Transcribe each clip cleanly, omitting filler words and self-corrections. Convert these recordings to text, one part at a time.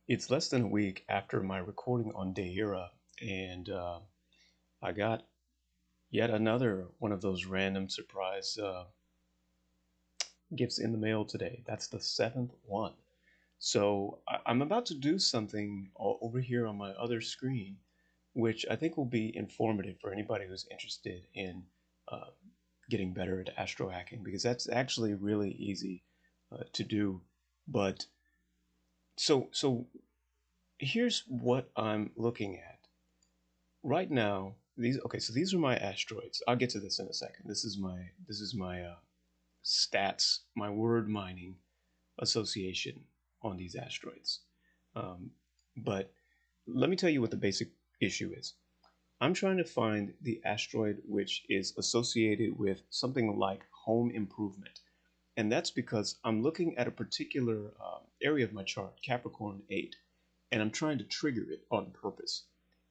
It's less than a week after my recording on Deira, and I got yet another one of those random surprise gifts in the mail today. That's the seventh one. So I'm about to do something over here on my other screen, which I think will be informative for anybody who's interested in uh, getting better at astro hacking, because that's actually really easy to do. But so here's what I'm looking at. Right now, these are my asteroids. I'll get to this in a second. This is my stats, my word mining association on these asteroids. Um, but let me tell you what the basic issue is. I'm trying to find the asteroid which is associated with something like home improvement. And that's because I'm looking at a particular area of my chart, Capricorn 8, and I'm trying to trigger it on purpose.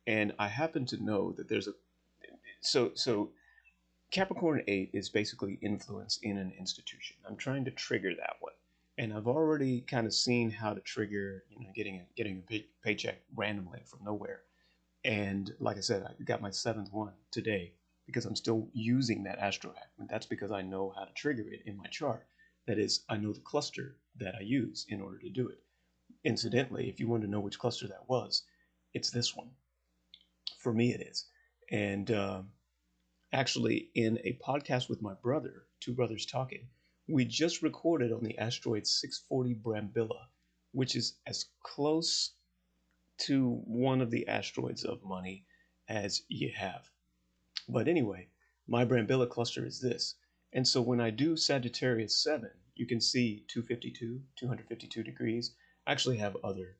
And I happen to know that there's a so Capricorn 8 is basically influence in an institution. I'm trying to trigger that one, and I've already kind of seen how to trigger, getting a paycheck randomly from nowhere. And like I said, I got my seventh one today because I'm still using that Astrohack. And that's because I know how to trigger it in my chart. That is, I know the cluster that I use in order to do it. Incidentally, if you want to know which cluster that was, it's this one. For me, it is. And actually, in a podcast with my brother, Two Brothers Talking, we just recorded on the asteroid 640 Brambilla, which is as close to one of the asteroids of money as you have. But anyway, my Brambilla cluster is this. And so when I do Sagittarius 7, you can see 252 degrees. I actually have other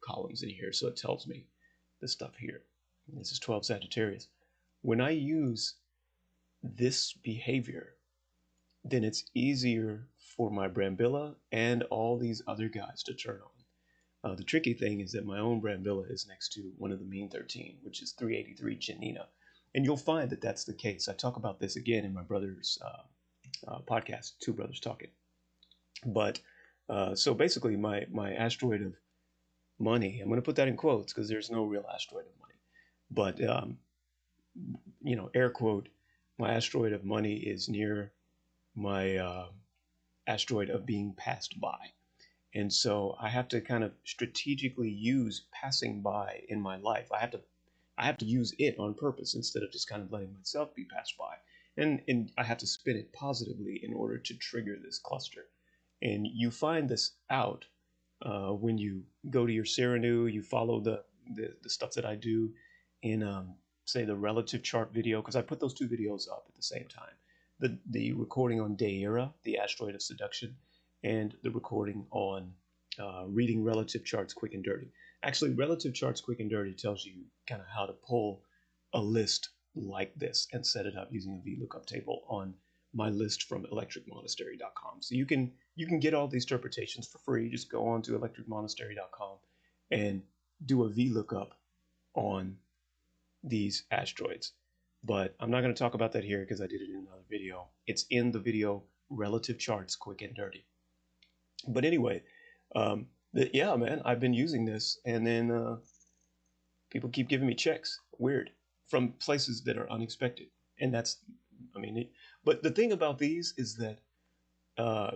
columns in here, so it tells me the stuff here. This is 12 Sagittarius. When I use this behavior, then it's easier for my Brambilla and all these other guys to turn on. The tricky thing is that my own Brambilla is next to one of the mean 13, which is 383 Janina. And you'll find that that's the case. I talk about this again in my brother's podcast, Two Brothers Talking. But so basically, my asteroid of money, I'm going to put that in quotes because there's no real asteroid of money. But, air quote, my asteroid of money is near my asteroid of being passed by. And so I have to kind of strategically use passing by in my life. I have to use it on purpose instead of just kind of letting myself be passed by. And I have to spin it positively in order to trigger this cluster. And you find this out when you go to your Serenu, you follow the stuff that I do in, say, the relative chart video, because I put those two videos up at the same time. The recording on Deira, the asteroid of seduction, and the recording on reading relative charts quick and dirty. Actually, relative charts quick and dirty tells you kind of how to pull a list like this and set it up using a VLOOKUP table on my list from electricmonastery.com. So you can get all these interpretations for free. Just go on to electricmonastery.com and do a VLOOKUP on these asteroids. But I'm not going to talk about that here because I did it in another video. It's in the video Relative Charts Quick and Dirty. But anyway, yeah, man, I've been using this, and then people keep giving me checks. Weird. From places that are unexpected. And that's, I mean, but the thing about these is that uh,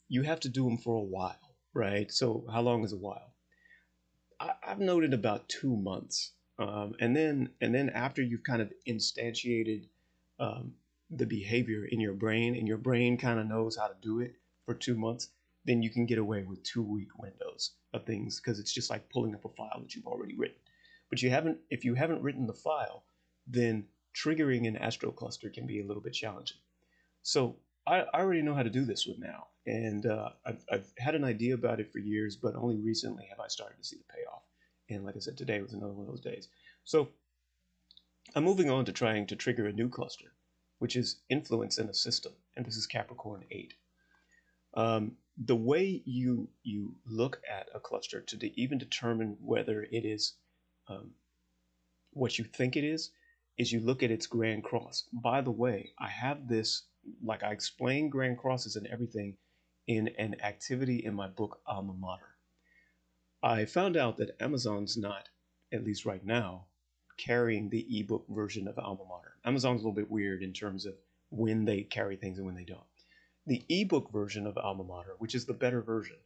you have to do them for a while, right? So how long is a while? I've noted about 2 months. And then after you've kind of instantiated um, the behavior in your brain, and your brain kind of knows how to do it for 2 months, then you can get away with 2 week windows of things because it's just like pulling up a file that you've already written. But if you haven't written the file, then triggering an astro cluster can be a little bit challenging. So I already know how to do this with now, and I've had an idea about it for years, but only recently have I started to see the payoff. And like I said, today was another one of those days. So I'm moving on to trying to trigger a new cluster, which is influence in a system, and this is Capricorn 8. The way you look at a cluster to even determine whether it is um, what you think it is you look at its grand cross. By the way, I have this, like I explain grand crosses and everything in an activity in my book Alma Mater. I found out that Amazon's not, at least right now, carrying the ebook version of Alma Mater. Amazon's a little bit weird in terms of when they carry things and when they don't. The ebook version of Alma Mater, which is the better version,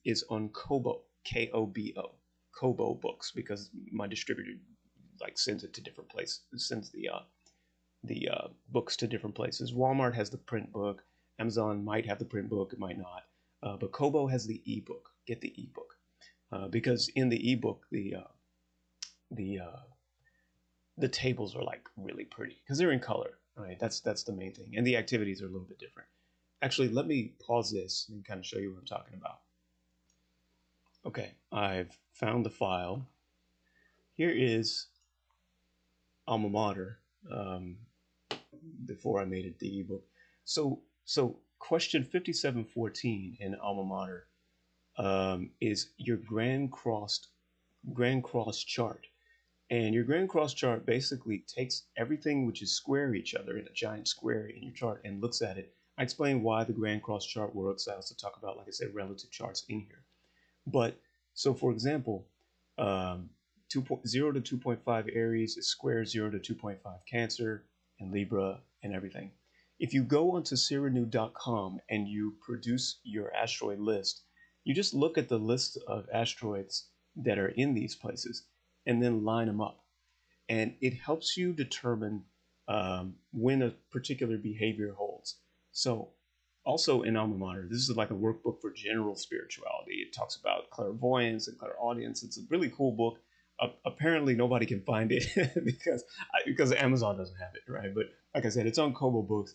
is on Kobo, Kobo, Kobo books, because my distributor like sends it to different places, sends the books to different places. Walmart has the print book. Amazon might have the print book, it might not. But Kobo has the ebook. Get the ebook because in the ebook the uh, the tables are like really pretty because they're in color, right? That's the main thing, and the activities are a little bit different. Actually, let me pause this and kind of show you what I'm talking about. Okay, I've found the file. Here is Alma Mater. Before I made it the ebook. So question 5714 in Alma Mater is your Grand Cross chart. And your Grand Cross chart basically takes everything which is square each other in a giant square in your chart and looks at it. I explain why the Grand Cross chart works. I also talk about, like I said, relative charts in here. But so for example, 0 to 2.5 Aries is square 0 to 2.5 Cancer and Libra and everything. If you go onto Cyranu.com and you produce your asteroid list, you just look at the list of asteroids that are in these places and then line them up. And it helps you determine when a particular behavior holds. So also in Alma Mater, this is like a workbook for general spirituality. It talks about clairvoyance and clairaudience. It's a really cool book. Apparently nobody can find it because Amazon doesn't have it, right? But like I said, it's on Kobo Books.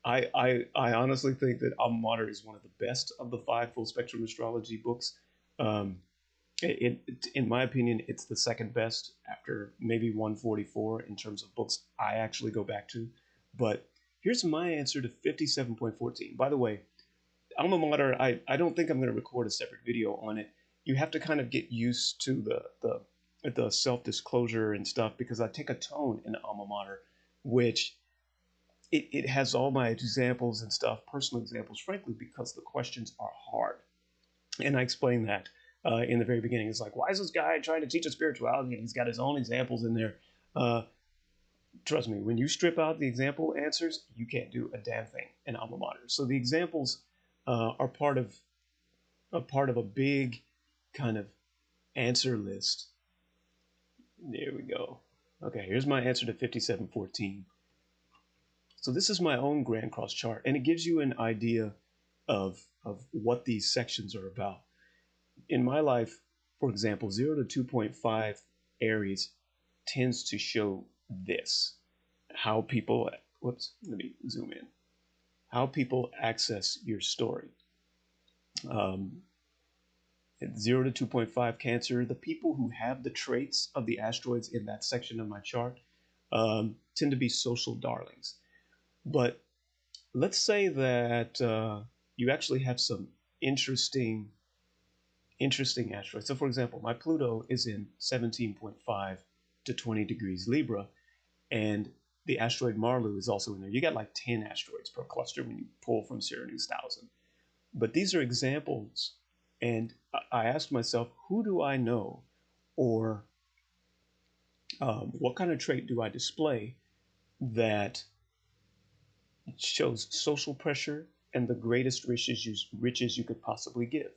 I honestly think that Alma Mater is one of the best of the 5 full spectrum astrology books. Um, in my opinion, it's the second best after maybe 144 in terms of books I actually go back to. But here's my answer to 57.14. By the way, Alma Mater, I don't think I'm going to record a separate video on it. You have to kind of get used to the self-disclosure and stuff because I take a tone in Alma Mater, which it has all my examples and stuff, personal examples, frankly, because the questions are hard. And I explained that in the very beginning. It's like, why is this guy trying to teach us spirituality and he's got his own examples in there? Trust me, when you strip out the example answers, you can't do a damn thing in Alma Mater. So the examples are part of a big kind of answer list. There we go. Okay, here's my answer to 5714. So this is my own Grand Cross chart, and it gives you an idea of what these sections are about. In my life, for example, 0 to 2.5 Aries tends to show this. How people, whoops, let me zoom in. How people access your story. 0 to 2.5 Cancer, the people who have the traits of the asteroids in that section of my chart tend to be social darlings. But let's say that you actually have some interesting asteroids. So for example, my Pluto is in 17.5 to 20 degrees Libra, and the asteroid Marlu is also in there. You got like 10 asteroids per cluster when you pull from Cyranu's 1,000. But these are examples, and I asked myself, who do I know, or what kind of trait do I display that shows social pressure and the greatest riches you could possibly give?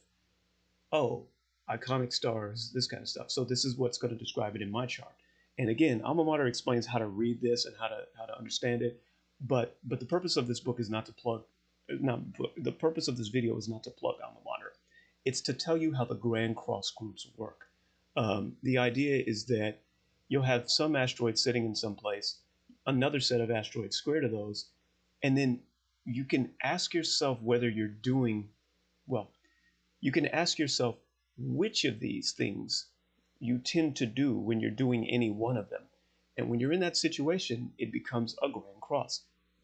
Oh, iconic stars, this kind of stuff. So this is what's going to describe it in my chart. And again, Alma Mater explains how to read this and how to understand it. But the purpose of this book is not to plug, the purpose of this video is not to plug Alma Mater. It's to tell you how the Grand Cross groups work. The idea is that you'll have some asteroids sitting in some place, another set of asteroids square to those, and then you can ask yourself whether you're doing, well, you can ask yourself which of these things you tend to do when you're doing any one of them. And when you're in that situation, it becomes a Grand Cross.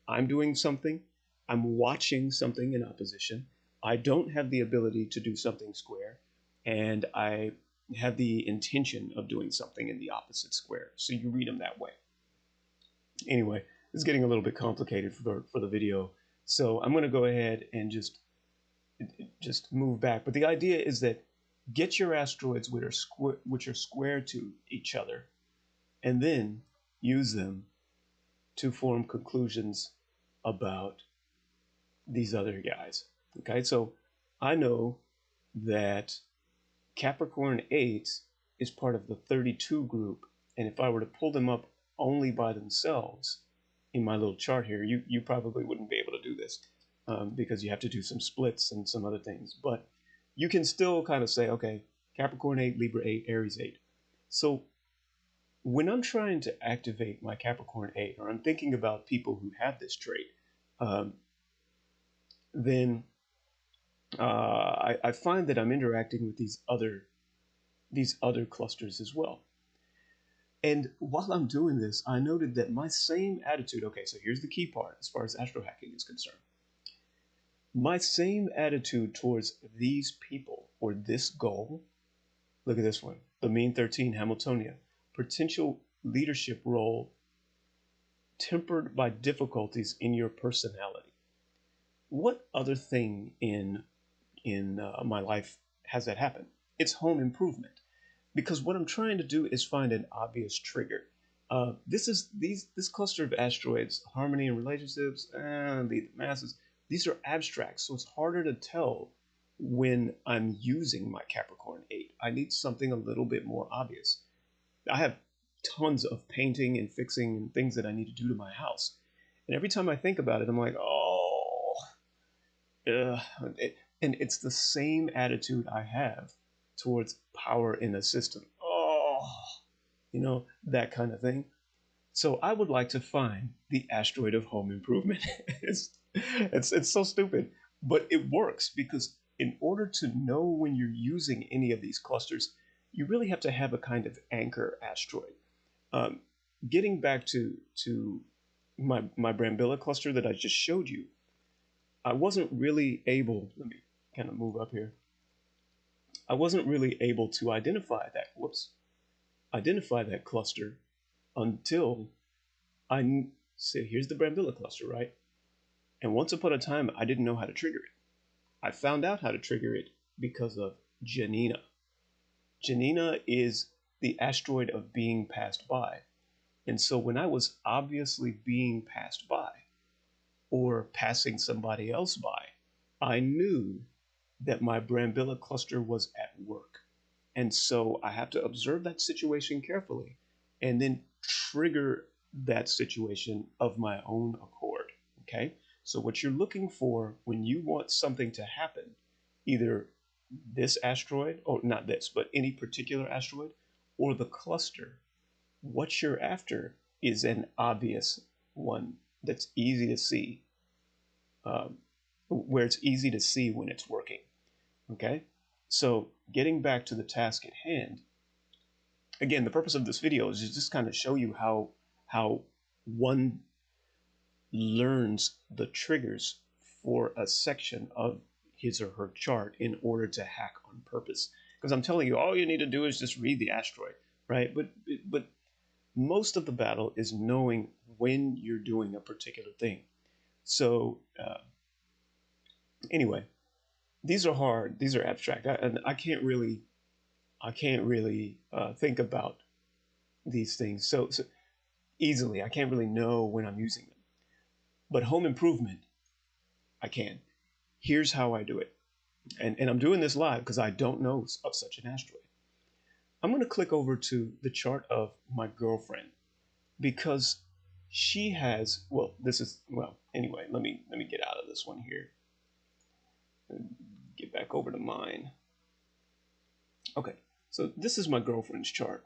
I'm doing something, I'm watching something in opposition, I don't have the ability to do something square, and I have the intention of doing something in the opposite square. So you read them that way. Anyway, it's getting a little bit complicated for the video. So I'm going to go ahead and just move back. But the idea is that get your asteroids which are square to each other, and then use them to form conclusions about these other guys. Okay, so I know that Capricorn 8 is part of the 32 group, and if I were to pull them up only by themselves in my little chart here, you probably wouldn't be able to do this because you have to do some splits and some other things. But you can still kind of say, okay, Capricorn 8, Libra 8, Aries 8. So when I'm trying to activate my Capricorn 8, or I'm thinking about people who have this trait, then I find that I'm interacting with these other clusters as well. And while I'm doing this, I noted that my same attitude, okay, so here's the key part as far as astrohacking is concerned. My same attitude towards these people or this goal, look at this one, the mean 13 Hamiltonia, potential leadership role tempered by difficulties in your personality. What other thing in my life has that happened? It's home improvement. Because what I'm trying to do is find an obvious trigger. This cluster of asteroids, harmony and relationships, the masses, these are abstract, so it's harder to tell when I'm using my Capricorn 8. I need something a little bit more obvious. I have tons of painting and fixing and things that I need to do to my house. And every time I think about it, I'm like, oh, and it's the same attitude I have towards power in a system. Oh, that kind of thing. So I would like to find the asteroid of home improvement. it's so stupid, but it works because in order to know when you're using any of these clusters, you really have to have a kind of anchor asteroid. Getting back to my Brambilla cluster that I just showed you, I wasn't really able, let me kind of move up here. I wasn't really able to identify that cluster until I say, here's the Brambilla cluster, right? And once upon a time, I didn't know how to trigger it. I found out how to trigger it because of Janina. Janina is the asteroid of being passed by. And so when I was obviously being passed by or passing somebody else by, I knew that my Brambilla cluster was at work. And so I have to observe that situation carefully and then trigger that situation of my own accord. Okay? So what you're looking for when you want something to happen, either this asteroid, or not this, but any particular asteroid, or the cluster, what you're after is an obvious one that's easy to see, where it's easy to see when it's working. Okay? So getting back to the task at hand, again, the purpose of this video is to just kind of show you how one learns the triggers for a section of his or her chart in order to hack on purpose. Because I'm telling you, all you need to do is just read the asteroid, right? But most of the battle is knowing when you're doing a particular thing. So anyway, these are hard. These are abstract, and I can't really think about these things so easily. I can't really know when I'm using them. But home improvement, I can. Here's how I do it. And I'm doing this live because I don't know of such an asteroid. I'm going to click over to the chart of my girlfriend because she has, anyway, let me get out of this one here. Get back over to mine. Okay, so this is my girlfriend's chart,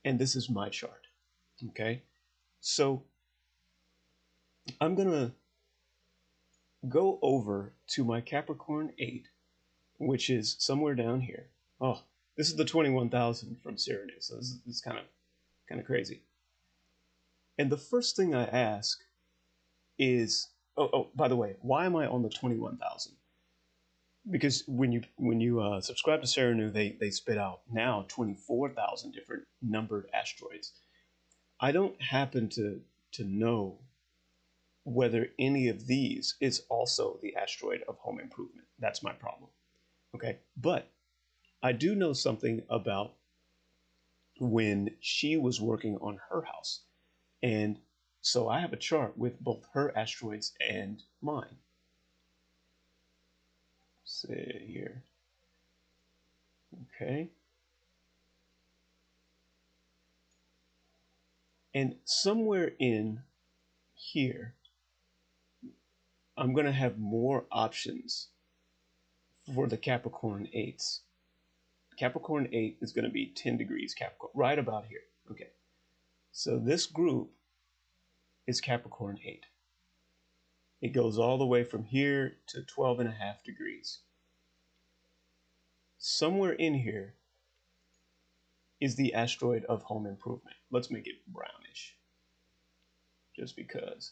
and this is my chart. Okay, so I'm gonna go over to my Capricorn 8, which is somewhere down here. Oh, this is the 21,000 from Serenade, so this is kind of crazy. And the first thing I ask is, by the way, why am I on the 21,000? Because when you subscribe to Serenade, they spit out now 24,000 different numbered asteroids. I don't happen to know whether any of these is also the asteroid of home improvement. That's my problem. Okay, but I do know something about when she was working on her house. And so I have a chart with both her asteroids and mine. See here. Okay. And somewhere in here, I'm going to have more options for the Capricorn 8s. Capricorn 8 is going to be 10 degrees Capricorn, right about here. Okay. So this group is Capricorn 8. It goes all the way from here to 12.5 degrees. Somewhere in here is the asteroid of home improvement. Let's make it brownish, just because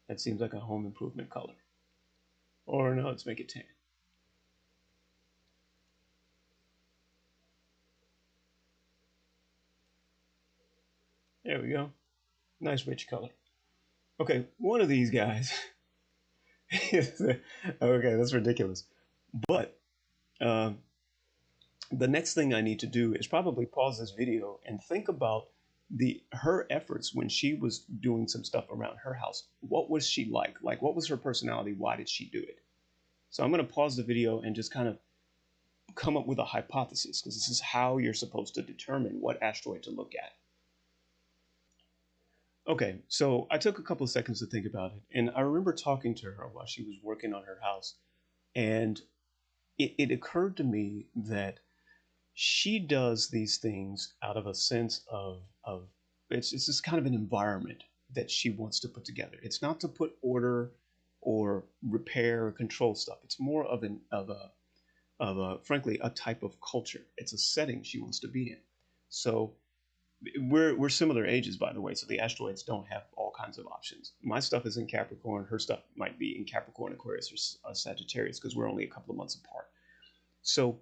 that seems like a home improvement color. Or no, let's make it tan. There we go. Nice rich color. Okay, one of these guys. Okay, that's ridiculous. But um, the next thing I need to do is probably pause this video and think about her efforts when she was doing some stuff around her house. What was she like? Like, what was her personality? Why did she do it? So I'm going to pause the video and just kind of come up with a hypothesis, because this is how you're supposed to determine what asteroid to look at. Okay, so I took a couple of seconds to think about it, and I remember talking to her while she was working on her house, and it occurred to me that she does these things out of a sense of it's just kind of an environment that she wants to put together. It's not to put order or repair or control stuff. It's more of a frankly a type of culture. It's a setting she wants to be in. So we're similar ages, by the way, so the asteroids don't have all kinds of options. My stuff is in Capricorn. Her stuff might be in Capricorn, Aquarius, or Sagittarius, because we're only a couple of months apart. So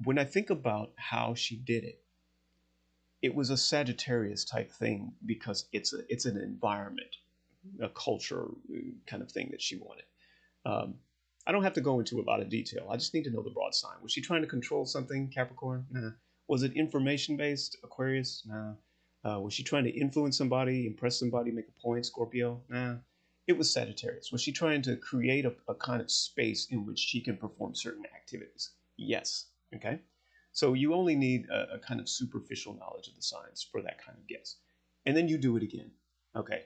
when I think about how she did it, it was a Sagittarius type thing, because it's an environment, a culture kind of thing that she wanted. Um, I don't have to go into a lot of detail. I just need to know the broad sign. Was she trying to control something, Capricorn? Nah. Was it information based, Aquarius? Nah. Was she trying to influence somebody, impress somebody, make a point, Scorpio? Nah. It was Sagittarius. Was she trying to create a kind of space in which she can perform certain activities? Yes. Okay. So you only need a kind of superficial knowledge of the signs for that kind of guess. And then you do it again. Okay.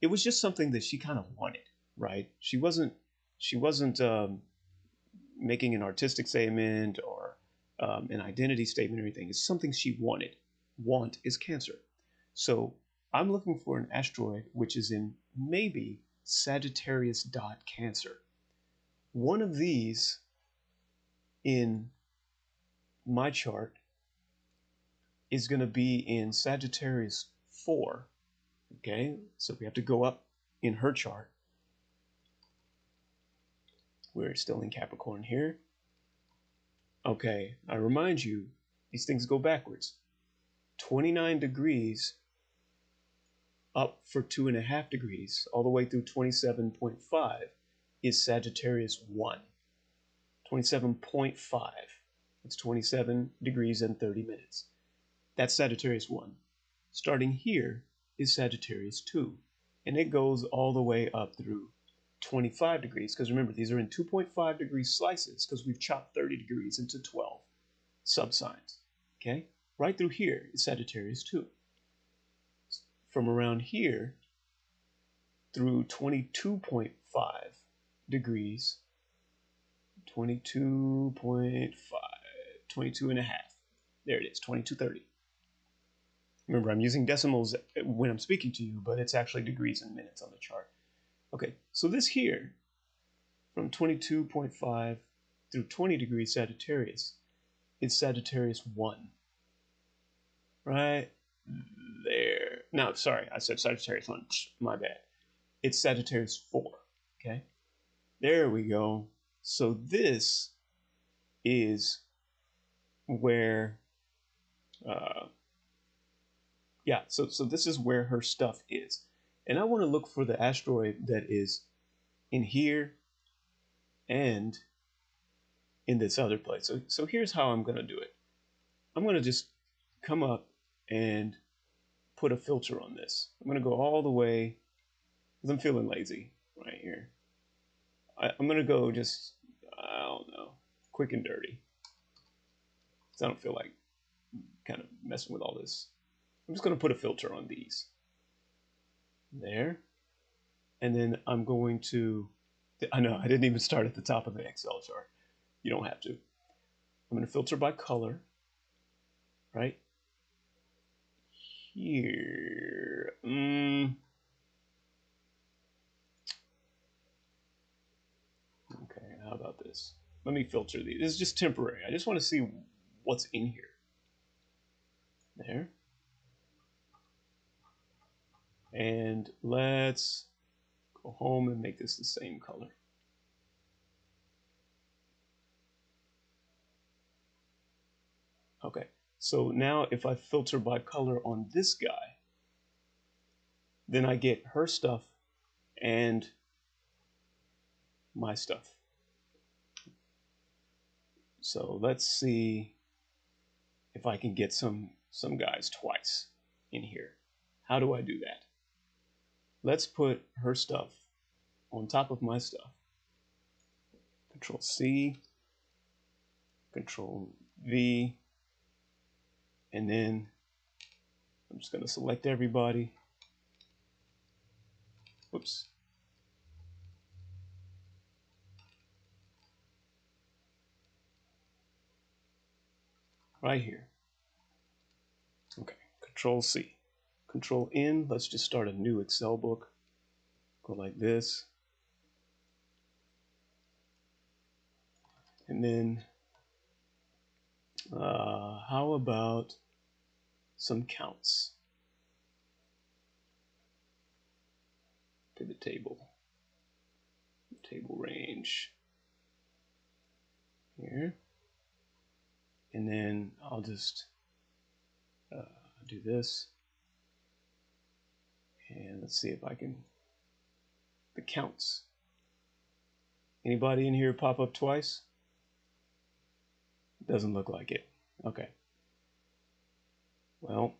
It was just something that she kind of wanted, right? She wasn't making an artistic statement or an identity statement or anything. It's something she wanted. Want is Cancer. So I'm looking for an asteroid which is in maybe Sagittarius dot Cancer. One of these in my chart is going to be in Sagittarius 4. Okay, so we have to go up in her chart. We're still in Capricorn here. Okay, I remind you, these things go backwards. 29 degrees up for 2.5 degrees, all the way through 27.5 is Sagittarius 1. 27.5. It's 27 degrees and 30 minutes. That's Sagittarius 1. Starting here is Sagittarius 2. And it goes all the way up through 25 degrees, because remember, these are in 2.5 degree slices, because we've chopped 30 degrees into 12 subsigns. Okay? Right through here is Sagittarius 2. From around here through 22.5 degrees, 22.5, 22 and a half. There it is, 22:30. Remember, I'm using decimals when I'm speaking to you, but it's actually degrees and minutes on the chart. Okay, so this here, from 22.5 through 20 degrees Sagittarius, is Sagittarius 1. Right there. No, sorry, I said Sagittarius 1. My bad. It's Sagittarius 4. Okay, there we go. So this is where, yeah, so this is where her stuff is. And I want to look for the asteroid that is in here and in this other place. So here's how I'm going to do it. I'm going to just come up and put a filter on this. I'm going to go all the way, because I'm feeling lazy right here. I'm going to go just, I don't know, quick and dirty. Because I don't feel like kind of messing with all this. I'm just going to put a filter on these. There. And then I'm going to, I know, I didn't even start at the top of the Excel chart. You don't have to. I'm going to filter by color, right? Here. Okay, how about this? Let me filter these. This is just temporary. I just want to see what's in here. There. And let's go home and make this the same color. Okay, so now if I filter by color on this guy, then I get her stuff and my stuff. So let's see if I can get some guys twice in here. How do I do that? Let's put her stuff on top of my stuff. Control C, Control V, and then I'm just going to select everybody. Whoops. Right here. Okay, Control C. Control N, let's just start a new Excel book. Go like this. And then, how about some counts? Pivot table. Table range. Here. And then I'll just do this. And let's see if I can, the counts. Anybody in here pop up twice? Doesn't look like it. Okay. Well,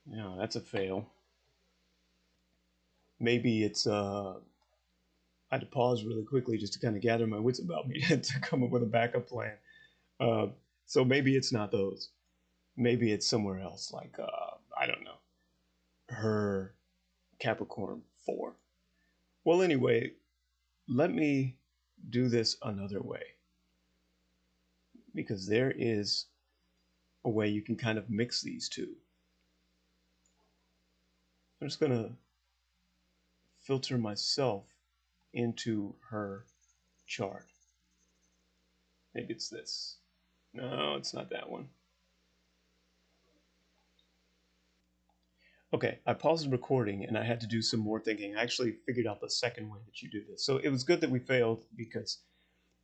yeah, that's a fail. Maybe it's, I had to pause really quickly just to kind of gather my wits about me to come up with a backup plan. So maybe it's not those. Maybe it's somewhere else, like, I don't know, her Capricorn 4. Well, anyway, let me do this another way, because there is a way you can kind of mix these two. I'm just going to filter myself into her chart. Maybe it's this. No, it's not that one. Okay, I paused the recording and I had to do some more thinking. I actually figured out the second way that you do this. So it was good that we failed, because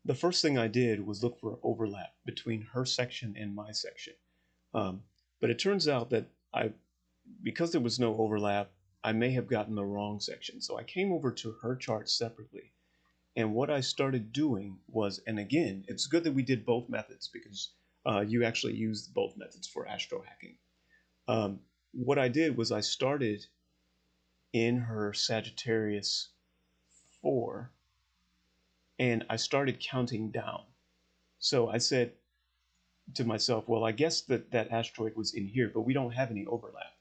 the first thing I did was look for overlap between her section and my section. But it turns out that because there was no overlap, I may have gotten the wrong section. So I came over to her chart separately. And what I started doing was, and again, it's good that we did both methods, because you actually used both methods for astrohacking. What I did was I started in her Sagittarius 4, and I started counting down. So I said to myself, well, I guess that asteroid was in here, but we don't have any overlap.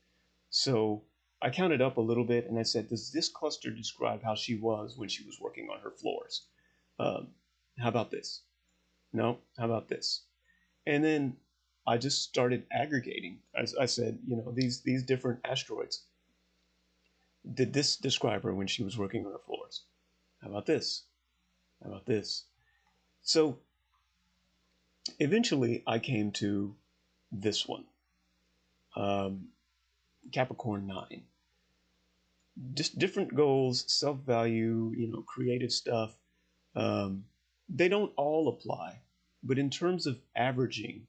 So I counted up a little bit, and I said, does this cluster describe how she was when she was working on her floors? How about this? No, how about this? And then I just started aggregating. I said, you know, these different asteroids, did this describe her when she was working on her floors? How about this? How about this? So eventually I came to this one, Capricorn 9. Just different goals, self-value, you know, creative stuff. They don't all apply, but in terms of averaging,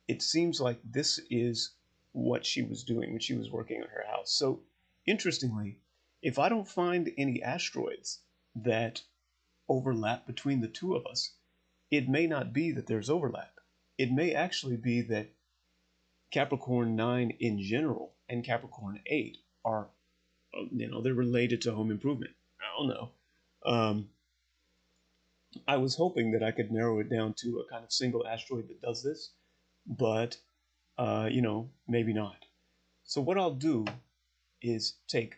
it seems like this is what she was doing when she was working on her house. So interestingly, if I don't find any asteroids that overlap between the two of us, it may not be that there's overlap. It may actually be that Capricorn 9 in general and Capricorn 8 are, they're related to home improvement. I don't know. I was hoping that I could narrow it down to a kind of single asteroid that does this, but, maybe not. So what I'll do is take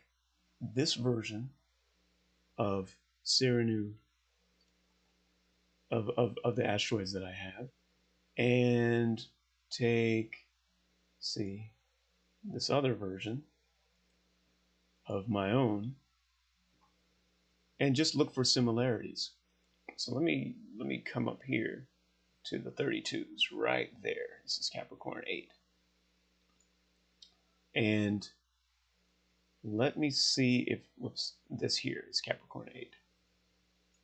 this version of Cyranu, of the asteroids that I have, and take, see, this other version of my own, and just look for similarities. So let me come up here to the 32s right there. This is Capricorn 8. And let me see if, whoops, this here is Capricorn 8.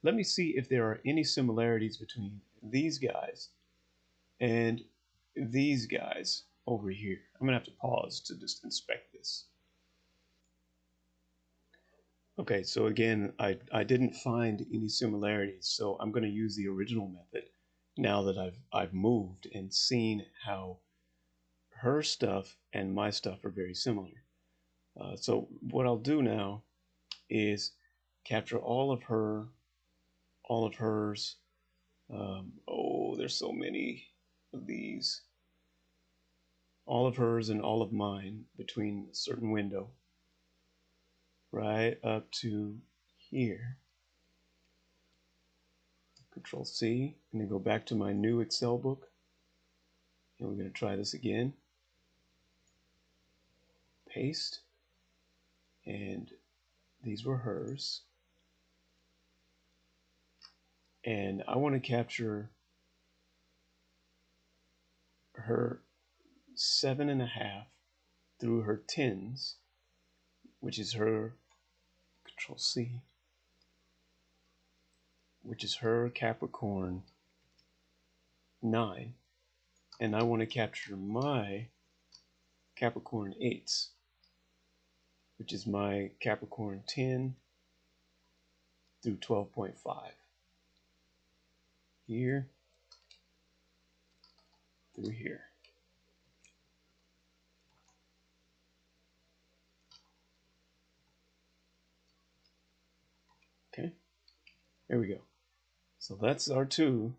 Let me see if there are any similarities between these guys and these guys over here. I'm gonna have to pause to just inspect this. Okay, so again, I didn't find any similarities, so I'm going to use the original method now that I've moved and seen how her stuff and my stuff are very similar. So what I'll do now is capture all of hers. Oh, there's so many of these. All of hers and all of mine between a certain window, right up to here. Control C, and then go back to my new Excel book. And we're going to try this again. Paste. And these were hers. And I want to capture her 7.5 through her 10s, which is her, Control C, which is her Capricorn 9. And I want to capture my Capricorn 8s, which is my Capricorn 10 through 12.5. Here through here. Okay, there we go. So that's our 2.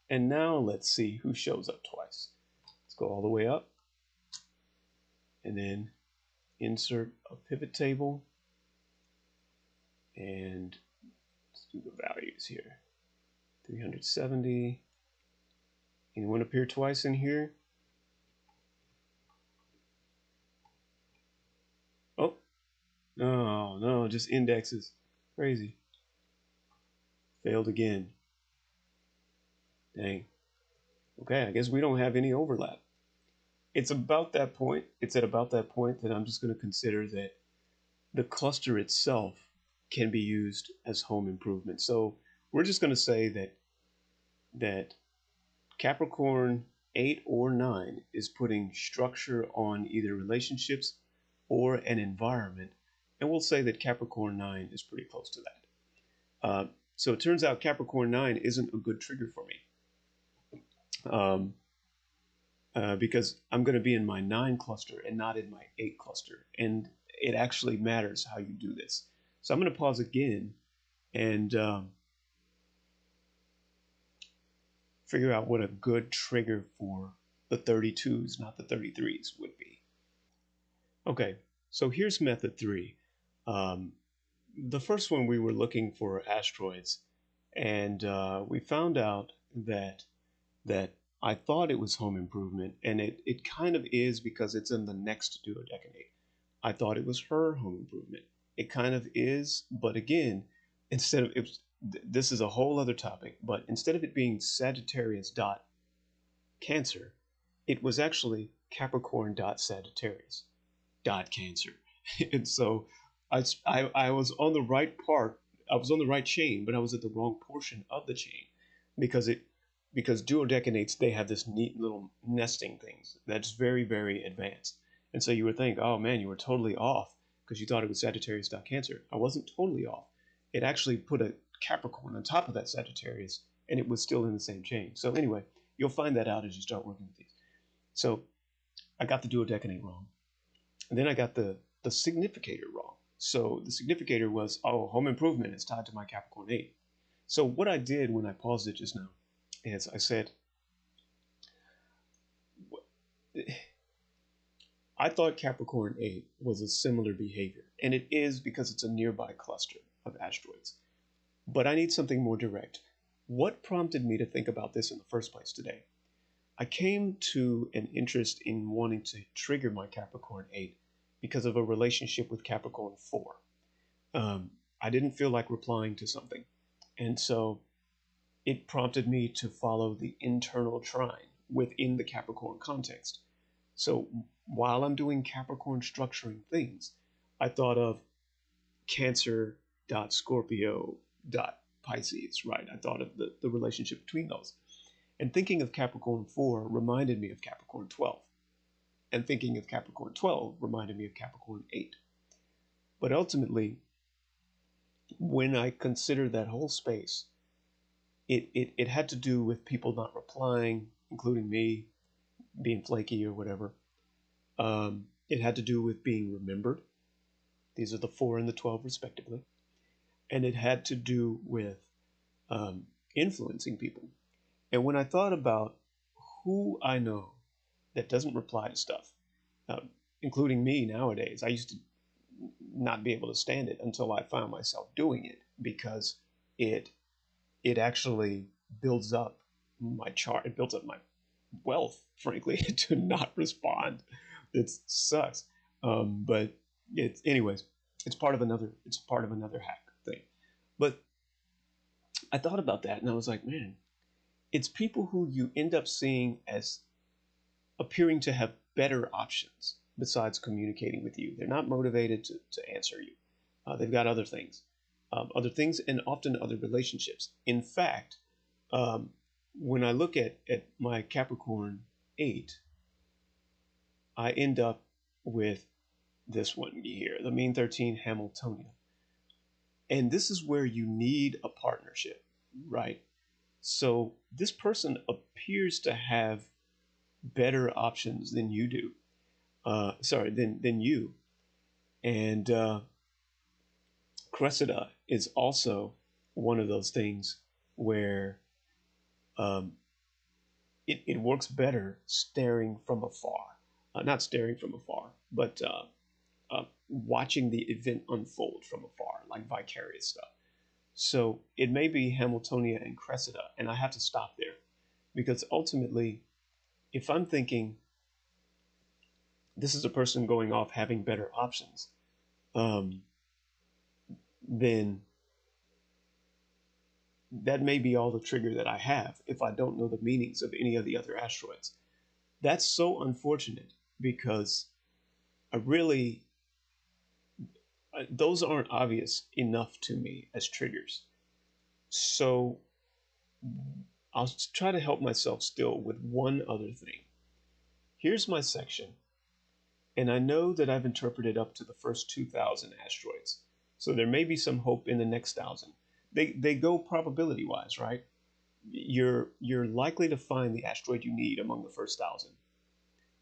And now let's see who shows up twice. Let's go all the way up and then insert a pivot table, and let's do the values here. 370. Anyone appear twice in here? Oh, no, just indexes. Crazy. Failed again. Dang. Okay, I guess we don't have any overlap. It's about that point. It's at about that point that I'm just going to consider that the cluster itself can be used as home improvement. So we're just going to say that Capricorn 8 or 9 is putting structure on either relationships or an environment, and we'll say that Capricorn 9 is pretty close to that. So it turns out Capricorn 9 isn't a good trigger for me. Because I'm going to be in my 9 cluster and not in my 8 cluster. And it actually matters how you do this. So I'm going to pause again and figure out what a good trigger for the 32s, not the 33s, would be. Okay, so here's method 3. The first one, we were looking for asteroids, and we found out that I thought it was home improvement, and it kind of is because it's in the next duodecanate. I thought it was her home improvement. It kind of is, but again, instead of, this is a whole other topic, but instead of it being Sagittarius dot Cancer, it was actually Capricorn dot Sagittarius dot Cancer. And so I was on the right part, I was on the right chain, but I was at the wrong portion of the chain because duodecanates, they have this neat little nesting things that's very, very advanced. And so you would think, oh man, you were totally off because you thought it was Sagittarius dot Cancer. I wasn't totally off. It actually put a Capricorn on top of that Sagittarius, and it was still in the same chain. So anyway, you'll find that out as you start working with these. So I got the duodecanate wrong. And then I got the significator wrong. So the significator was, oh, home improvement is tied to my Capricorn 8. So what I did when I paused it just now is I said, I thought Capricorn 8 was a similar behavior, and it is because it's a nearby cluster of asteroids. But I need something more direct. What prompted me to think about this in the first place today? I came to an interest in wanting to trigger my Capricorn 8 because of a relationship with Capricorn 4. I didn't feel like replying to something. And so it prompted me to follow the internal trine within the Capricorn context. So while I'm doing Capricorn structuring things, I thought of Cancer.Scorpio.Pisces, right? I thought of the relationship between those. And thinking of Capricorn 4 reminded me of Capricorn 12. And thinking of Capricorn 12 reminded me of Capricorn 8. But ultimately, when I considered that whole space, it had to do with people not replying, including me, being flaky or whatever. It had to do with being remembered. These are the 4 and the 12 respectively. And it had to do with influencing people. And when I thought about who I know that doesn't reply to stuff, including me nowadays, I used to not be able to stand it until I found myself doing it, because it actually builds up my chart. It builds up my wealth, frankly, to not respond. It sucks. But anyways, it's part of another hack thing. But I thought about that and I was like, man, it's people who you end up seeing as appearing to have better options besides communicating with you. They're not motivated to answer you. They've got other things, and often other relationships. In fact, when I look at my Capricorn 8, I end up with this one here, the mean 13 Hamiltonia. And this is where you need a partnership, right? So this person appears to have better options than you do. Than you. And Cressida is also one of those things where it works better staring from afar. Not staring from afar, but watching the event unfold from afar, like vicarious stuff. So it may be Hamiltonia and Cressida, and I have to stop there, because ultimately, if I'm thinking this is a person going off having better options, then that may be all the trigger that I have if I don't know the meanings of any of the other asteroids. That's so unfortunate, because those aren't obvious enough to me as triggers. So I'll try to help myself still with one other thing. Here's my section, and I know that I've interpreted up to the first 2,000 asteroids. So there may be some hope in the next 1,000. They go probability wise, right? You're likely to find the asteroid you need among the first 1,000.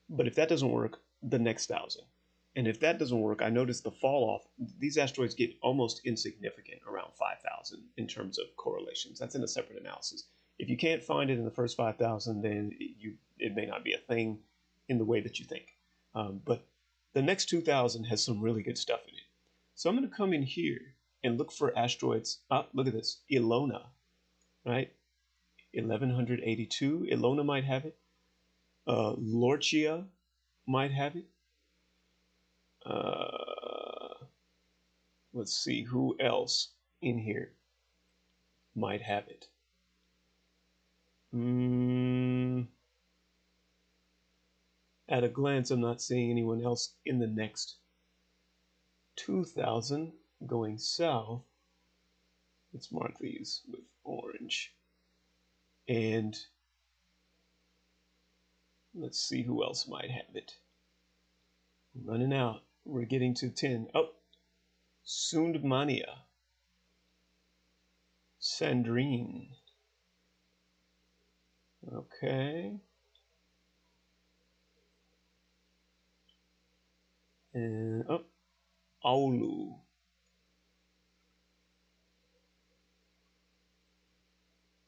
But if that doesn't work, the next 1,000. And if that doesn't work, I notice the fall off. These asteroids get almost insignificant around 5,000 in terms of correlations. That's in a separate analysis. If you can't find it in the first 5,000, then it may not be a thing in the way that you think. But the next 2,000 has some really good stuff in it. So I'm going to come in here and look for asteroids. Look at this, Ilona, right? 1182, Ilona might have it. Lorchia might have it. Let's see who else in here might have it. At a glance, I'm not seeing anyone else in the next 2,000 going south. Let's mark these with orange. And let's see who else might have it. I'm running out. We're getting to 10. Oh, Sundmania. Sandrine. Okay. And oh, Aulu.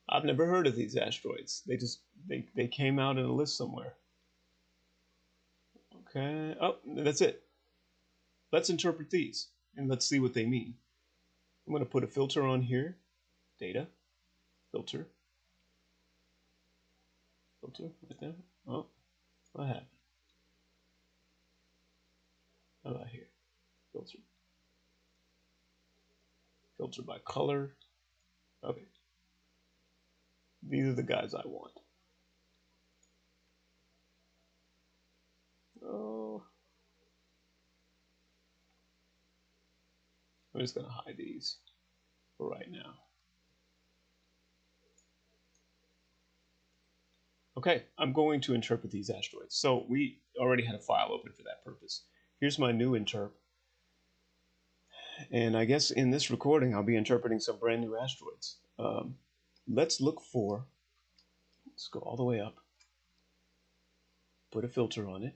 I've never heard of these asteroids. They came out in a list somewhere. Okay. Oh, that's it. Let's interpret these and let's see what they mean. I'm going to put a filter on here. Data. Filter. Filter right there. Oh, what happened? How about here? Filter. Filter by color. Okay. These are the guys I want. Oh. I'm just going to hide these for right now. Okay, I'm going to interpret these asteroids. So we already had a file open for that purpose. Here's my new interp. And I guess in this recording, I'll be interpreting some brand new asteroids. Let's look for, let's go all the way up, put a filter on it.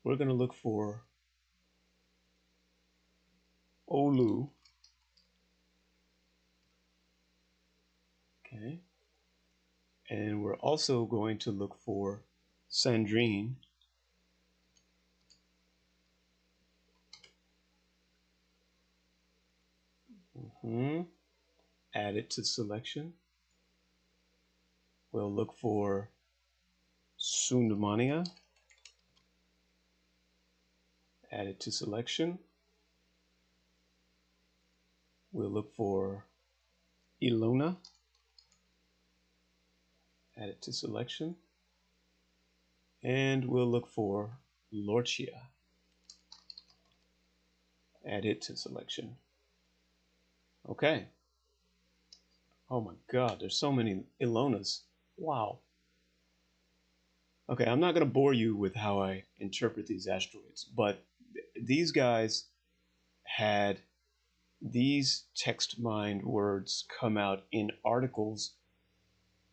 We're going to look for Olu. Okay. And we're also going to look for Sandrine. Add it to selection. We'll look for Sundamania. Add it to selection. We'll look for Ilona. Add it to selection. And we'll look for Lorcia. Add it to selection. Okay. Oh my God, there's so many Ilonas. Wow. Okay, I'm not going to bore you with how I interpret these asteroids, but these guys had these text mined words come out in articles,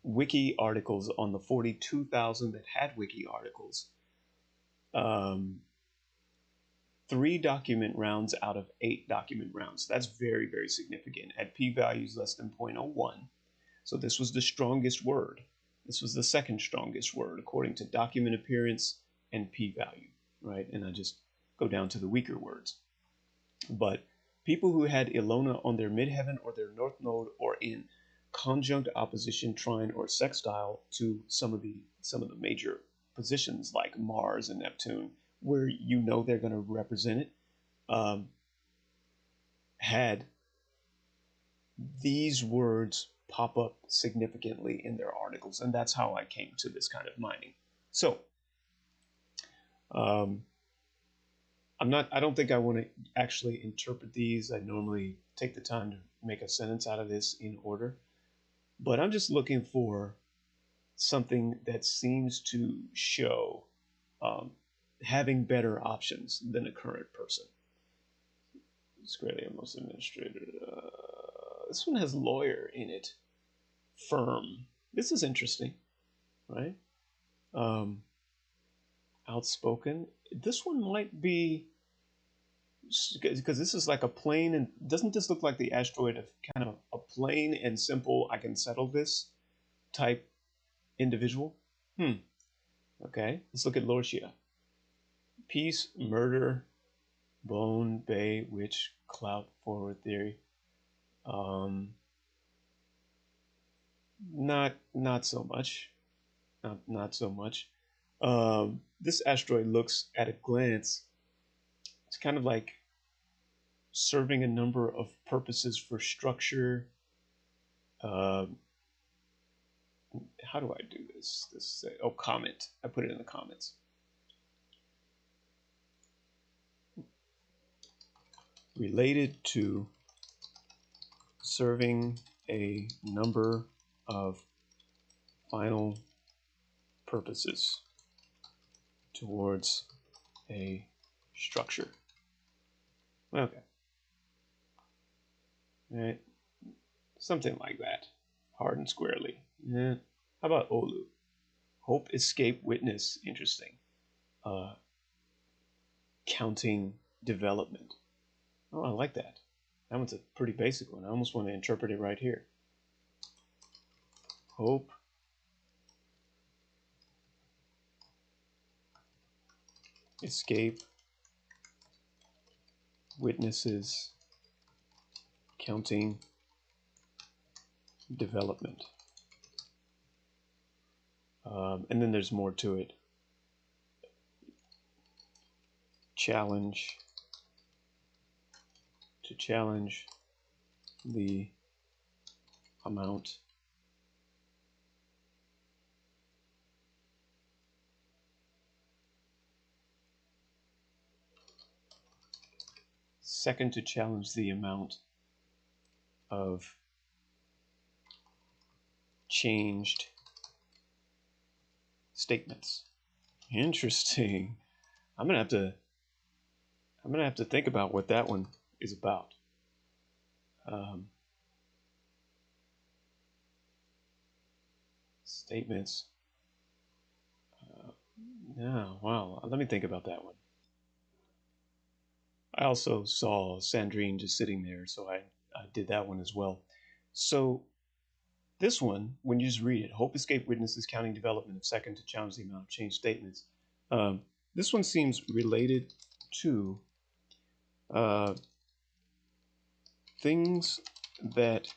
wiki articles on the 42,000 that had wiki articles. 3 document rounds out of 8 document rounds. That's very, very significant at p-values less than 0.01. So this was the strongest word. This was the second strongest word according to document appearance and p-value, right? And I just go down to the weaker words. But people who had Ilona on their midheaven or their north node or in conjunct opposition, trine, or sextile to some of the major positions like Mars and Neptune, where you know they're going to represent it, had these words pop up significantly in their articles, and that's how I came to this kind of mining. So I don't think I want to actually interpret these. I normally take the time to make a sentence out of this in order, but I'm just looking for something that seems to show having better options than a current person. Australia, most administrator. This one has lawyer in it. Firm. This is interesting, right? Outspoken. This one might be, because this is like a plain, and doesn't this look like the asteroid of kind of a plain and simple, I can settle this type individual? Okay, let's look at Lorcia. Peace, murder, bone, bay, witch, clout, forward theory. Not so much. Not so much. This asteroid looks at a glance, it's kind of like serving a number of purposes for structure. How do I do this? Oh, comment. I put it in the comments. Related to serving a number of final purposes towards a structure. Okay. All right. Something like that. Hard and squarely. Yeah. How about Olu? Hope, escape, witness. Interesting. Uh, Counting, development. Oh, I like that. That one's a pretty basic one. I almost want to interpret it right here. Hope, escape, witnesses, counting, development. And then there's more to it. Challenge, to challenge the amount second, to challenge the amount of changed statements. Interesting. I'm gonna have to think about what that one is about. Statements. Yeah, wow. Let me think about that one. I also saw Sandrine just sitting there, so I did that one as well. So this one, when you just read it, hope, escape, witnesses, counting, development of second, to challenge the amount of changed statements. This one seems related to things that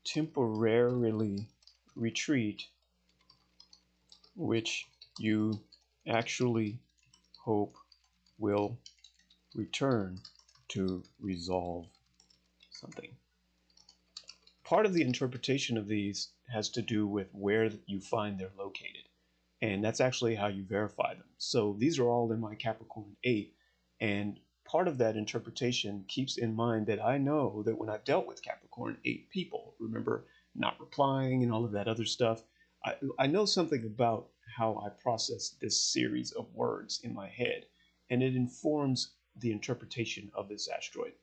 temporarily retreat, which you actually hope will return to resolve something. Part of the interpretation of these has to do with where you find they're located, and that's actually how you verify them. So these are all in my Capricorn 8, and part of that interpretation keeps in mind that I know that when I've dealt with Capricorn 8 people, remember not replying and all of that other stuff, I know something about how I process this series of words in my head, and it informs the interpretation of this asteroid.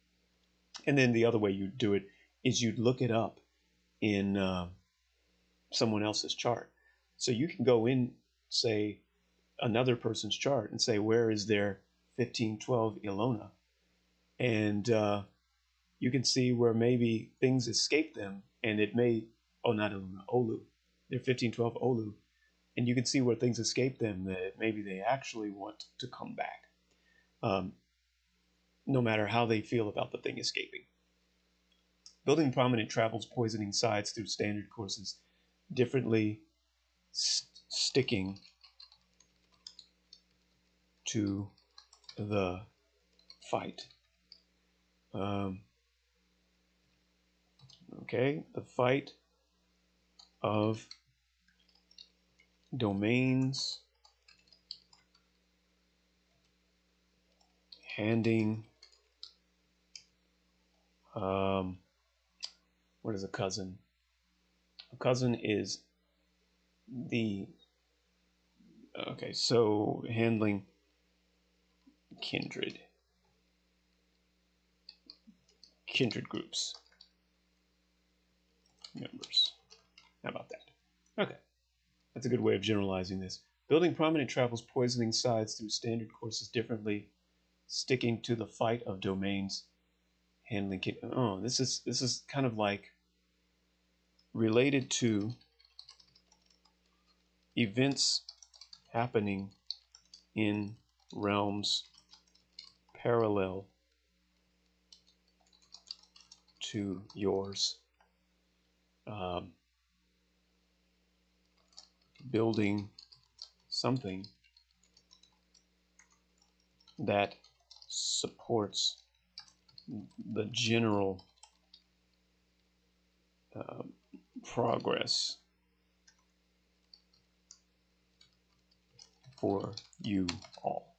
And then the other way you do it is you'd look it up in someone else's chart. So you can go in, say, another person's chart and say, where is their 1512 Ilona? And you can see where maybe things escape them, and it may, oh, not Ilona, Olu, their 1512 Olu. And you can see where things escape them that maybe they actually want to come back, no matter how they feel about the thing escaping. Building prominent travels poisoning sides through standard courses differently, sticking to the fight. Okay, the fight of domains, handing, what is a cousin? A cousin is the, okay, so handling kindred groups, members. How about that? Okay, that's a good way of generalizing this. Building prominent travels poisoning sides through standard courses differently, sticking to the fight of domains, handling. Oh, this is kind of like related to events happening in realms parallel to yours. Building something that supports the general progress for you all.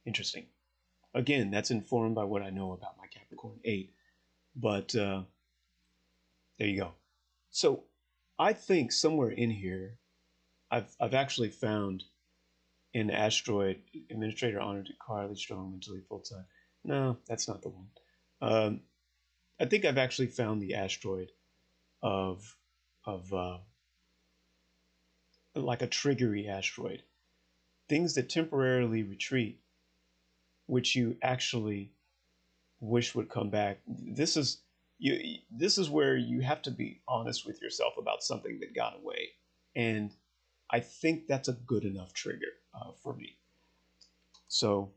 Interesting. Again, that's informed by what I know about my Capricorn 8, but there you go. So I think somewhere in here, I've actually found an asteroid, administrator honored to Carly Strong, mentally full time. No, that's not the one. I think I've actually found the asteroid of like a triggery asteroid, things that temporarily retreat, which you actually wish would come back. This is where you have to be honest with yourself about something that got away, and I think that's a good enough trigger for me. So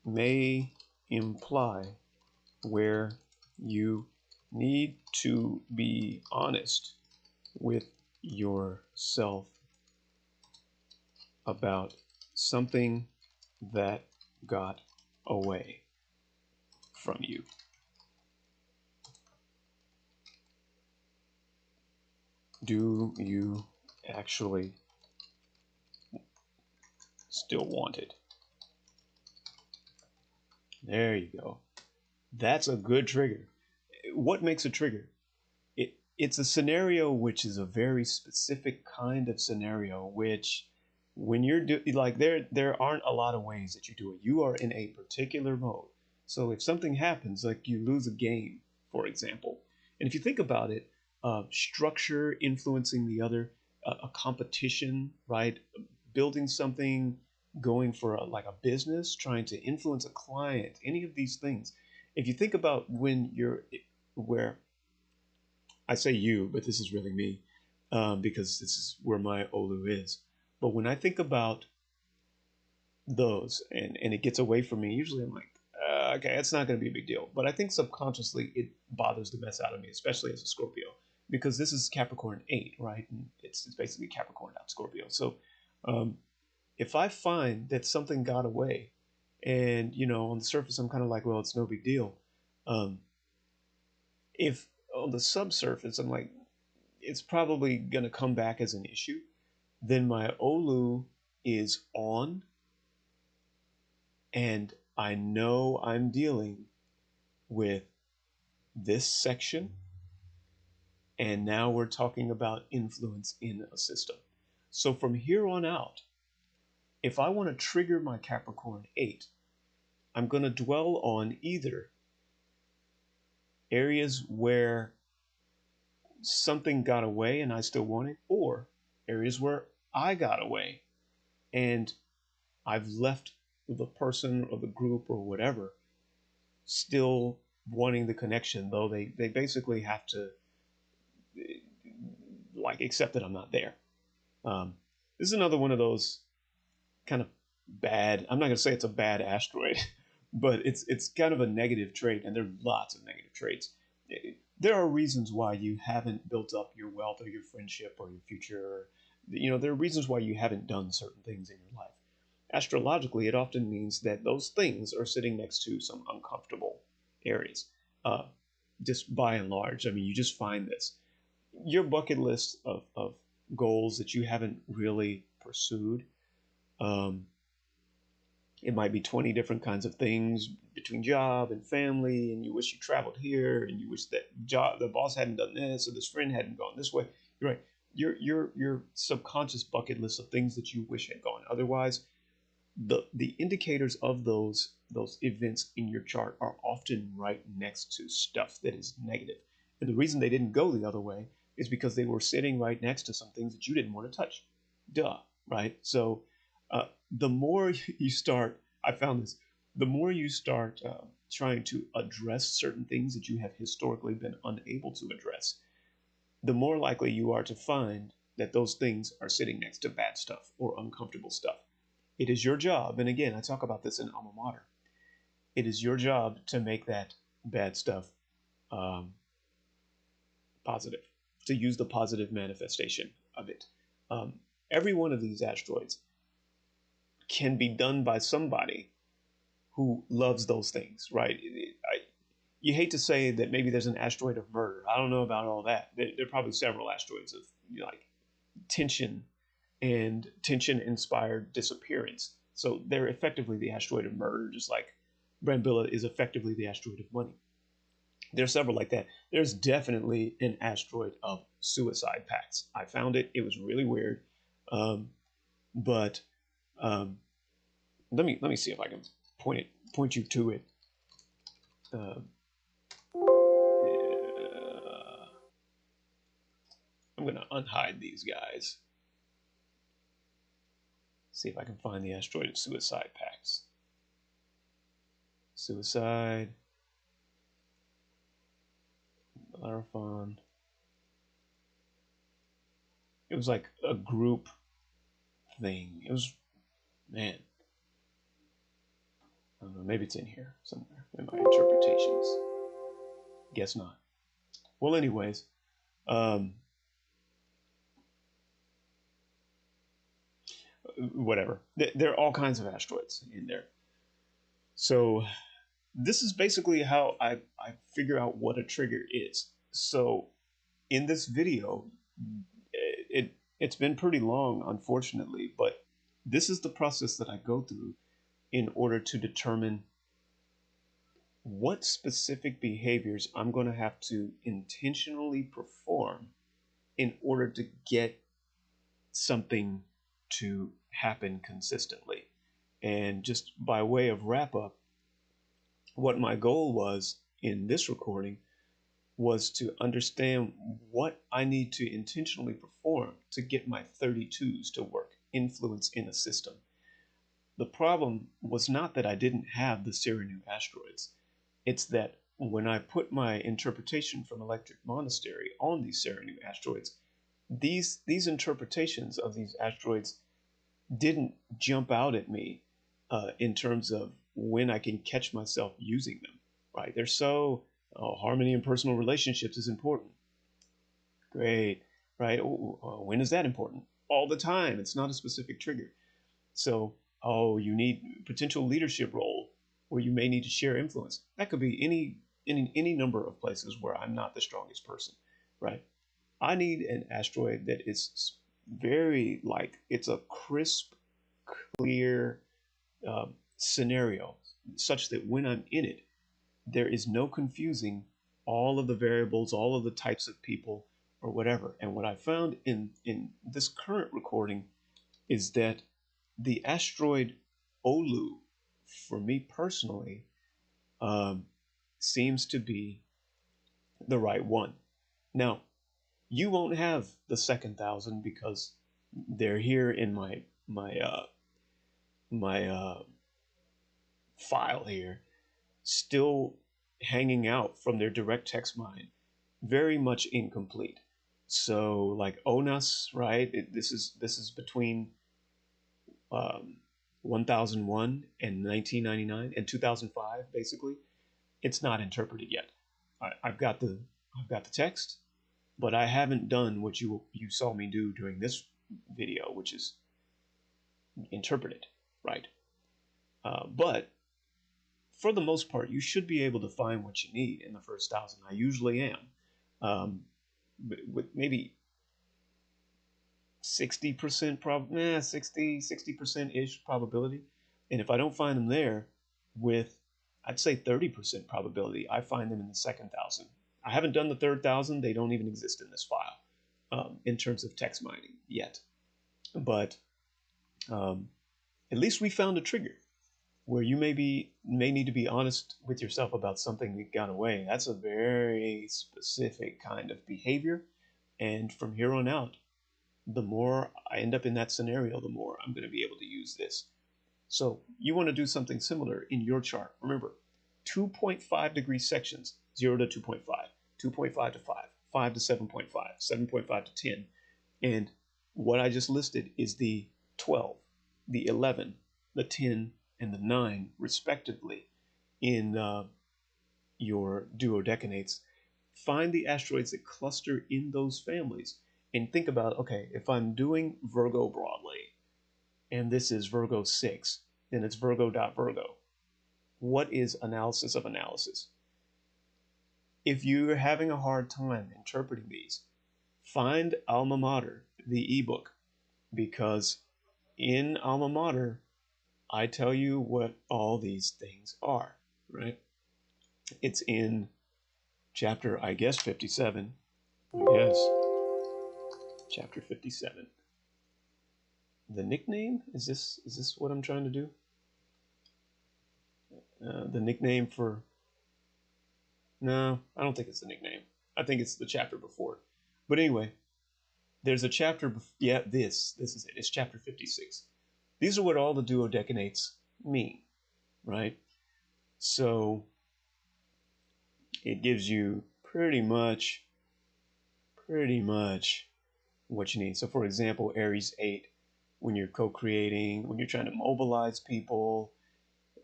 may imply where you need to be honest with yourself about something that got away from you. Do you actually still want it? There you go. That's a good trigger. What makes a trigger? It's a scenario which is a very specific kind of scenario, which when you're like there aren't a lot of ways that you do it. You are in a particular mode. So if something happens, like you lose a game, for example, and if you think about it, structure influencing the other, a competition, right? Building something, going for like a business, trying to influence a client, any of these things. If you think about when you're where I say you, but this is really me, because this is where my Olu is. But when I think about those and it gets away from me, usually I'm like, okay, it's not going to be a big deal. But I think subconsciously it bothers the mess out of me, especially as a Scorpio, because this is Capricorn 8, right? And it's basically Capricorn.Scorpio. So if I find that something got away, and on the surface I'm kind of like, well, it's no big deal. If on the subsurface I'm like, it's probably going to come back as an issue, then my Olu is on, and I know I'm dealing with this section, and now we're talking about influence in a system. So from here on out, if I want to trigger my Capricorn 8, I'm going to dwell on either areas where something got away and I still want it, or areas where I got away and I've left the person or the group or whatever still wanting the connection, though they basically have to like accept that I'm not there. This is another one of those kind of bad, I'm not going to say it's a bad asteroid, but it's kind of a negative trait, and there are lots of negative traits. There are reasons why you haven't built up your wealth or your friendship or your future. There are reasons why you haven't done certain things in your life. Astrologically, it often means that those things are sitting next to some uncomfortable areas. Just by and large, I mean, you just find this. Your bucket list of goals that you haven't really pursued, it might be 20 different kinds of things between job and family, and you wish you traveled here, and you wish that the boss hadn't done this, or this friend hadn't gone this way. You're right. Your subconscious bucket list of things that you wish had gone otherwise. The indicators of those events in your chart are often right next to stuff that is negative. And the reason they didn't go the other way is because they were sitting right next to some things that you didn't want to touch. Duh, right? So the more you start, I found this, the more you start trying to address certain things that you have historically been unable to address, the more likely you are to find that those things are sitting next to bad stuff or uncomfortable stuff. It is your job, and again, I talk about this in Alma Mater, it is your job to make that bad stuff positive, to use the positive manifestation of it. Every one of these asteroids can be done by somebody who loves those things, right? You hate to say that maybe there's an asteroid of murder. I don't know about all that. There are probably several asteroids of like tension and tension-inspired disappearance. So they're effectively the asteroid of murder, just like Brambilla is effectively the asteroid of money. There are several like that. There's definitely an asteroid of suicide pacts. I found it. It was really weird, but let me see if I can point you to it. Uh, I'm going to unhide these guys. See if I can find the asteroid of suicide packs. Suicide. Bellerophon. It was like a group thing. It was, man. I don't know, maybe it's in here somewhere in my interpretations. Guess not. Well, anyways, whatever. There are all kinds of asteroids in there. So this is basically how I figure out what a trigger is. So in this video, it's been pretty long, unfortunately, but this is the process that I go through in order to determine what specific behaviors I'm going to have to intentionally perform in order to get something to happen consistently. And just by way of wrap up, what my goal was in this recording was to understand what I need to intentionally perform to get my 32s to work, influence in a system. The problem was not that I didn't have the Cyranu asteroids. It's that when I put my interpretation from Electric Monastery on these Cyranu asteroids, these interpretations of these asteroids didn't jump out at me in terms of when I can catch myself using them, right? They're so, harmony in personal relationships is important. Great, right? When is that important? All the time. It's not a specific trigger. So, you need potential leadership role where you may need to share influence. That could be any number of places where I'm not the strongest person, right? I need an asteroid that is very like it's a crisp, clear scenario, such that when I'm in it, there is no confusing all of the variables, all of the types of people, or whatever. And what I found in this current recording is that the asteroid Olu, for me personally, seems to be the right one. Now, you won't have the second thousand because they're here in my file here, still hanging out from their direct text mine, very much incomplete. So like ONAS, right? This is between 1001 and 1999 and 2005, basically. It's not interpreted yet. I've got the text, but I haven't done what you saw me do during this video, which is interpret it, right? But for the most part, you should be able to find what you need in the first 1,000. I usually am, with maybe 60% 60% ish probability. And if I don't find them there, with I'd say 30% probability, I find them in the second 1,000. I haven't done the third 1,000. They don't even exist in this file in terms of text mining yet. But at least we found a trigger where you may need to be honest with yourself about something that got away. That's a very specific kind of behavior. And from here on out, the more I end up in that scenario, the more I'm going to be able to use this. So you want to do something similar in your chart. Remember, 2.5 degree sections, 0 to 2.5, 2.5 to 5, 5 to 7.5, 7.5 to 10. And what I just listed is the 12, the 11, the 10, and the 9, respectively, in your duodecanates. Find the asteroids that cluster in those families and think about, okay, if I'm doing Virgo broadly, and this is Virgo 6, then it's Virgo.Virgo. What is analysis of analysis? If you're having a hard time interpreting these, find Alma Mater, the ebook, because in Alma Mater, I tell you what all these things are, right? It's in chapter, I guess, 57. Chapter 57. The nickname? Is this what I'm trying to do? The nickname for No, I don't think it's the nickname. I think it's the chapter before. But anyway, there's a chapter. Yeah, this is it. It's chapter 56. These are what all the duodecanates mean, right? So it gives you pretty much what you need. So for example, Aries 8, when you're co-creating, when you're trying to mobilize people,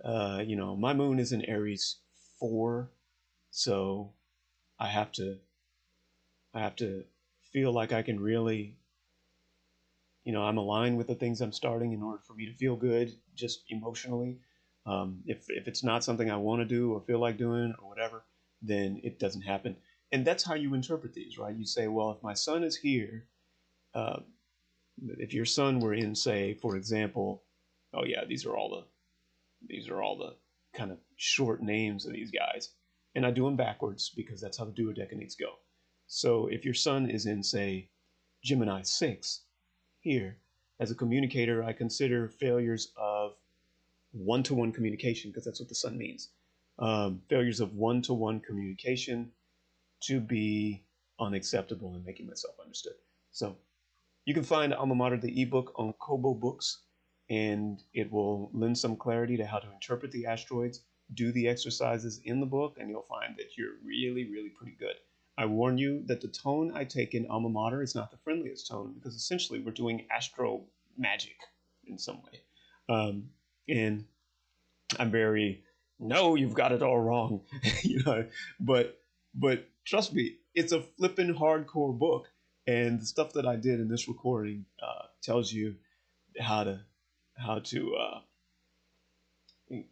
my moon is in Aries 4, so I have to feel like I can really, I'm aligned with the things I'm starting in order for me to feel good, just emotionally. If it's not something I want to do or feel like doing or whatever, then it doesn't happen. And that's how you interpret these, right? You say, well, if my sun is here, uh, if your sun were in, say, for example, oh yeah, these are all the kind of short names of these guys, and I do them backwards because that's how the duodecanates go. So if your sun is in, say, Gemini 6 here, as a communicator, I consider failures of one-to-one communication, because that's what the sun means. Failures of one-to-one communication to be unacceptable and making myself understood. So you can find Alma Mater, the ebook, on Kobo Books, and it will lend some clarity to how to interpret the asteroids. Do the exercises in the book, and you'll find that you're really, really pretty good. I warn you that the tone I take in Alma Mater is not the friendliest tone, because essentially we're doing astro magic in some way. And I'm very, no, you've got it all wrong, but trust me, it's a flippin' hardcore book, and the stuff that I did in this recording tells you how to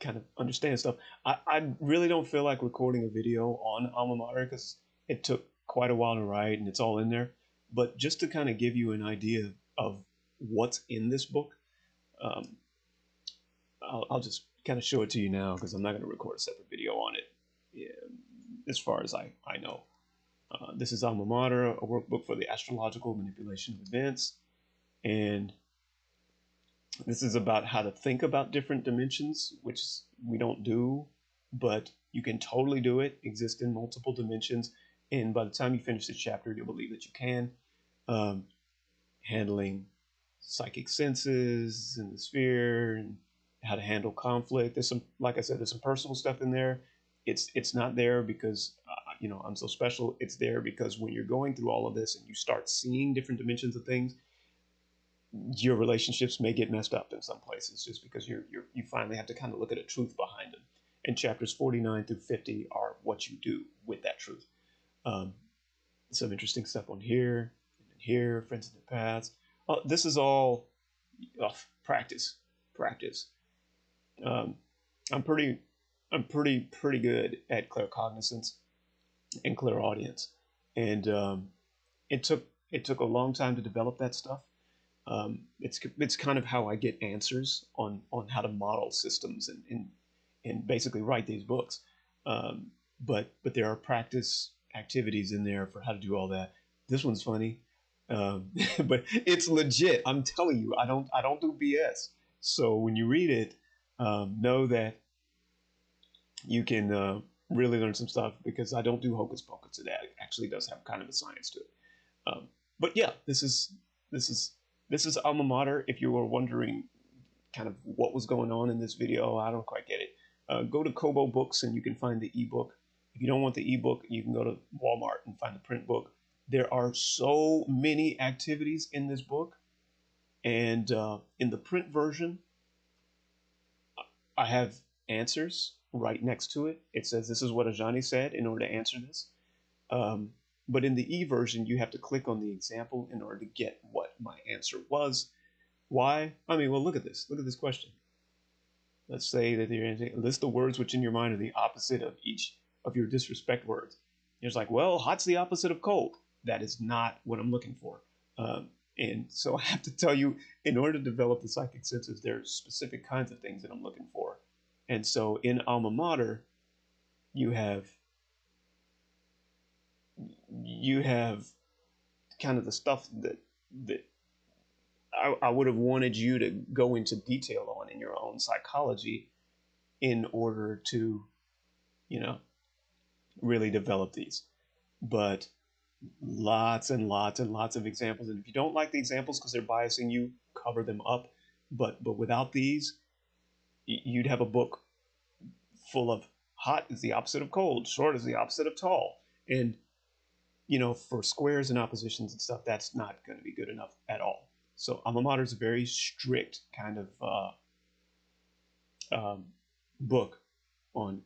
kind of understand stuff. I really don't feel like recording a video on Alma Mater because it took quite a while to write and it's all in there. But just to kind of give you an idea of what's in this book, um, I'll just kind of show it to you now because I'm not going to record a separate video on it, yeah, as far as I know. This is Alma Mater, a workbook for the astrological manipulation of events. And this is about how to think about different dimensions, which we don't do, but you can totally do it, exist in multiple dimensions. And by the time you finish this chapter, you'll believe that you can. Handling psychic senses in the sphere and how to handle conflict. There's some, like I said, there's some personal stuff in there. It's not there because I'm so special. It's there because when you're going through all of this and you start seeing different dimensions of things, your relationships may get messed up in some places just because you finally have to kind of look at a truth behind them. And chapters 49 through 50 are what you do with that truth. Some interesting stuff on here and here, friends in the past. This is all practice. Um, I'm pretty good at claircognizance and clairaudience, and it took a long time to develop that stuff. It's kind of how I get answers on how to model systems and basically write these books. But there are practice activities in there for how to do all that. This one's funny, but it's legit. I'm telling you, I don't do BS. So when you read it, know that you can really learn some stuff because I don't do hocus pocus. It actually does have kind of a science to it. But yeah, this is Alma Mater. If you were wondering kind of what was going on in this video, I don't quite get it. Go to Kobo Books and you can find the ebook. If you don't want the ebook, you can go to Walmart and find the print book. There are so many activities in this book. And in the print version, I have answers right next to it. It says, this is what Ajani said in order to answer this. But in the e-version, you have to click on the example in order to get what my answer was. Why? I mean, well, look at this. Look at this question. Let's say that you're list the words which in your mind are the opposite of each of your disrespect words. It's like, well, hot's the opposite of cold. That is not what I'm looking for. And so I have to tell you, in order to develop the psychic senses, there's specific kinds of things that I'm looking for. And so in Alma Mater, you have kind of the stuff that I would have wanted you to go into detail on in your own psychology in order to, really develop these. But lots and lots and lots of examples. And if you don't like the examples because they're biasing you, cover them up. But without these, you'd have a book full of hot is the opposite of cold, short is the opposite of tall. And for squares and oppositions and stuff, that's not going to be good enough at all. So alma mater is a very strict kind of book on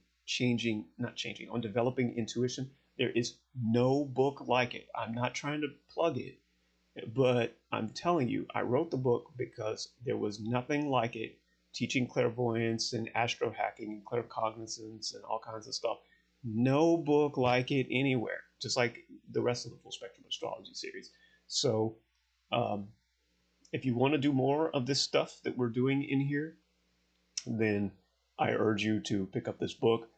on developing intuition. There is no book like it. I'm not trying to plug it, but I'm telling you, I wrote the book because there was nothing like it teaching clairvoyance and astrohacking and claircognizance and all kinds of stuff. No book like it anywhere, just like the rest of the Full Spectrum Astrology series. So, if you want to do more of this stuff that we're doing in here, then I urge you to pick up this book.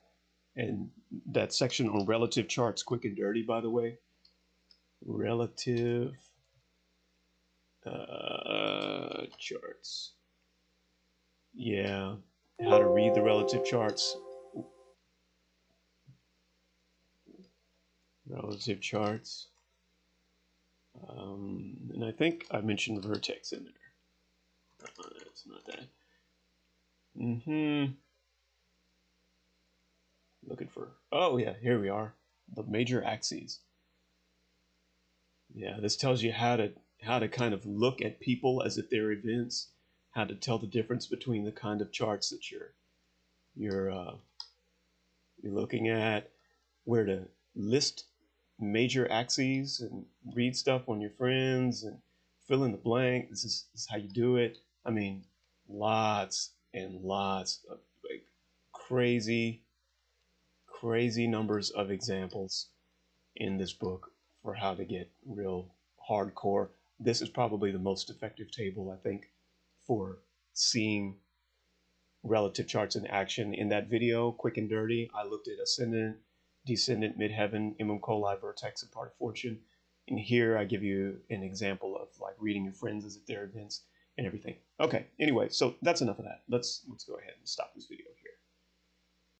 And that section on relative charts, quick and dirty, by the way. Relative charts. Yeah, how to read the relative charts. Relative charts. And I think I mentioned vertex in there. It's not that. Looking for, oh yeah, here we are. The major axes. Yeah, this tells you how to kind of look at people as if they're events, how to tell the difference between the kind of charts that you're looking at, where to list major axes and read stuff on your friends and fill in the blank. This is how you do it. I mean, lots and lots of like crazy numbers of examples in this book for how to get real hardcore. This is probably the most effective table, I think, for seeing relative charts in action. In that video, Quick and Dirty, I looked at ascendant, descendant, midheaven, Imum Coli, vertex, and part of fortune. And here I give you an example of like reading your friends as if they're events and everything. Okay, anyway, so that's enough of that. Let's go ahead and stop this video.